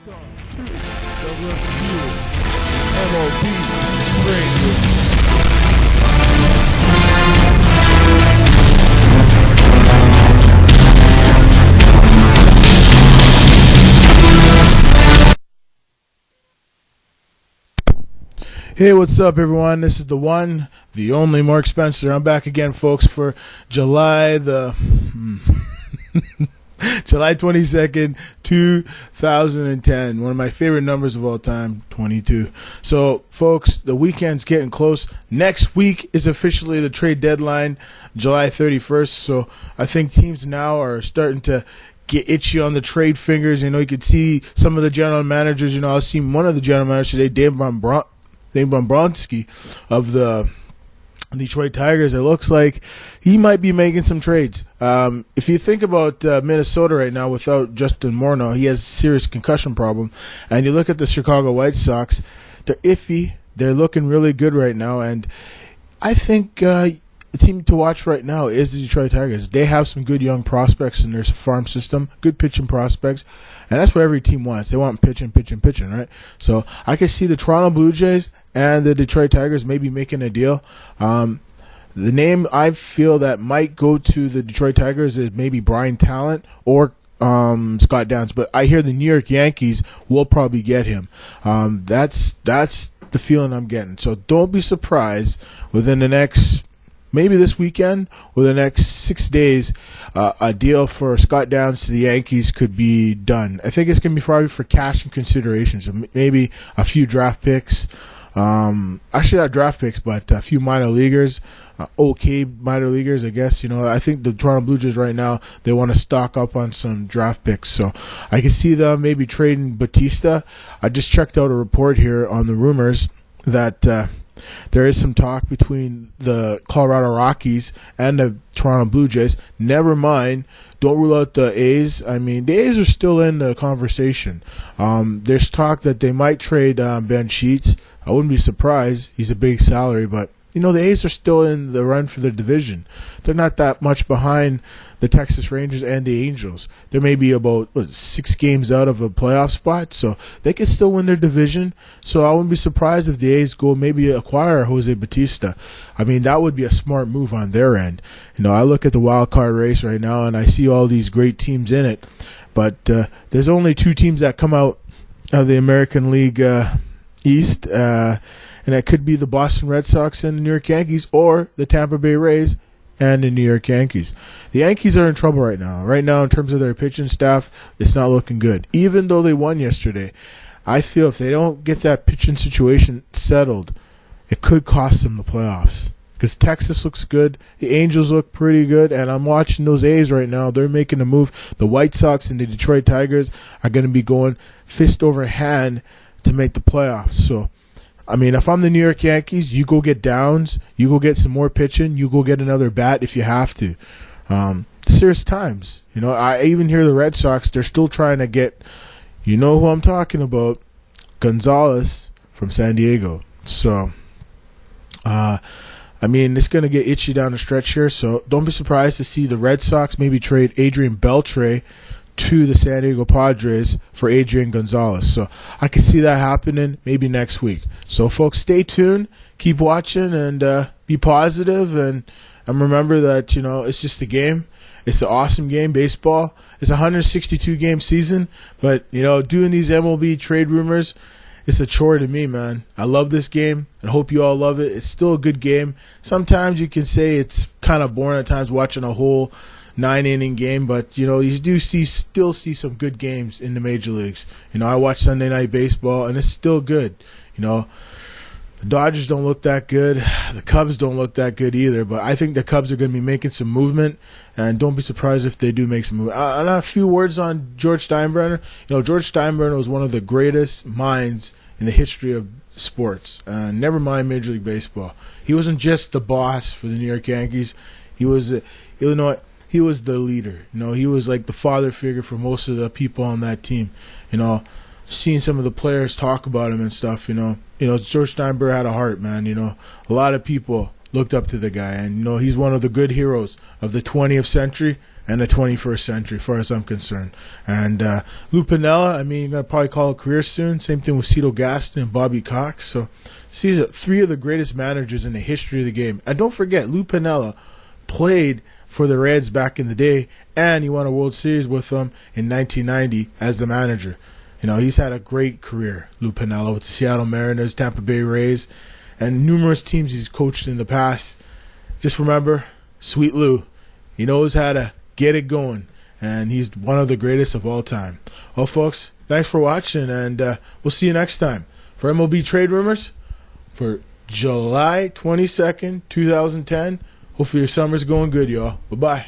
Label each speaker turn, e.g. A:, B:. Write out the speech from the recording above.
A: Welcome to the review MLB Trade Review. Hey, what's up, everyone? This is the one, the only Mark Spencer. I'm back again, folks, for July 22nd, 2010. One of my favorite numbers of all time, 22. So, folks, the weekend's getting close. Next week is officially the trade deadline, July 31st. So, I think teams now are starting to get itchy on the trade fingers. You know, you could see some of the general managers. You know, I've seen one of the general managers today, Dave Dombrowski of the Detroit Tigers. It looks like he might be making some trades. If you think about Minnesota right now without Justin Morneau, he has a serious concussion problem. And you look at the Chicago White Sox, they're iffy. They're looking really good right now. And I think the team to watch right now is the Detroit Tigers. They have some good young prospects in their farm system, good pitching prospects. And that's what every team wants. They want pitching, right? So I can see the Toronto Blue Jays and the Detroit Tigers maybe making a deal. The name I feel that might go to the Detroit Tigers is maybe Brian Talent or Scott Downs. But I hear the New York Yankees will probably get him. That's the feeling I'm getting. So don't be surprised within the next, maybe this weekend or the next 6 days, a deal for Scott Downs to the Yankees could be done. I think it's going to be probably for cash and consideration. So maybe a few draft picks. Actually not draft picks, but a few minor leaguers. Okay minor leaguers, I guess. You know, I think the Toronto Blue Jays right now, they want to stock up on some draft picks. So I can see them maybe trading Batista. I just checked out a report here on the rumors that there is some talk between the Colorado Rockies and the Toronto Blue Jays. Never mind, don't rule out the A's. I mean, the A's are still in the conversation. There's talk that they might trade Ben Sheets. I wouldn't be surprised. He's a big salary, but you know, the A's are still in the run for the division. They're not that much behind the Texas Rangers and the Angels. They're maybe about 6 games out of a playoff spot, so they can still win their division. So I wouldn't be surprised if the A's go maybe acquire Jose Batista. I mean, that would be a smart move on their end. You know, I look at the wild card race right now, and I see all these great teams in it, but there's only 2 teams that come out of the American League East, and that could be the Boston Red Sox and the New York Yankees, or the Tampa Bay Rays and the New York Yankees. The Yankees are in trouble right now. Right now, in terms of their pitching staff, it's not looking good. Even though they won yesterday, I feel if they don't get that pitching situation settled, it could cost them the playoffs. Because Texas looks good, the Angels look pretty good, and I'm watching those A's right now. They're making a move. The White Sox and the Detroit Tigers are going to be going fist over hand to make the playoffs. So, I mean, if I'm the New York Yankees, you go get Downs, you go get some more pitching, you go get another bat if you have to. Serious times. You know, I even hear the Red Sox, they're still trying to get, you know who I'm talking about, Gonzalez from San Diego. So, I mean, it's going to get itchy down the stretch here, so don't be surprised to see the Red Sox maybe trade Adrian Beltre to the San Diego Padres for Adrian Gonzalez. So I can see that happening maybe next week. So, folks, stay tuned, keep watching, and be positive, and remember that, you know, it's just a game. It's an awesome game, baseball. It's a 162-game season, but, you know, doing these MLB trade rumors, it's a chore to me, man. I love this game. I hope you all love it. It's still a good game. Sometimes you can say it's kind of boring at times watching a whole 9-inning game, but you know, you do still see some good games in the major leagues. You know, I watch Sunday Night Baseball, and it's still good. You know, the Dodgers don't look that good. The Cubs don't look that good either, but I think the Cubs are going to be making some movement, and don't be surprised if they do make some movement. And a few words on George Steinbrunner. You know, George Steinbrunner was one of the greatest minds in the history of sports. Never mind Major League Baseball. He wasn't just the boss for the New York Yankees. He was, you know, he was the leader. You know, he was like the father figure for most of the people on that team. You know, seeing some of the players talk about him and stuff, you know, George Steinbrenner had a heart, man. You know, a lot of people looked up to the guy, and you know, he's one of the good heroes of the 20th century and the 21st century, as far as I'm concerned. And Lou Piniella, I mean, you're going to probably call a career soon. Same thing with Cito Gaston and Bobby Cox. So these are three of the greatest managers in the history of the game. And don't forget, Lou Piniella played for the Reds back in the day, and he won a World Series with them in 1990 as the manager. You know, he's had a great career, Lou Piniella, with the Seattle Mariners, Tampa Bay Rays, and numerous teams he's coached in the past. Just remember, Sweet Lou. He knows how to get it going, and he's one of the greatest of all time. Well, folks, thanks for watching, and we'll see you next time. For MLB Trade Rumors, for July 22nd, 2010, hopefully your summer's going good, y'all. Bye-bye.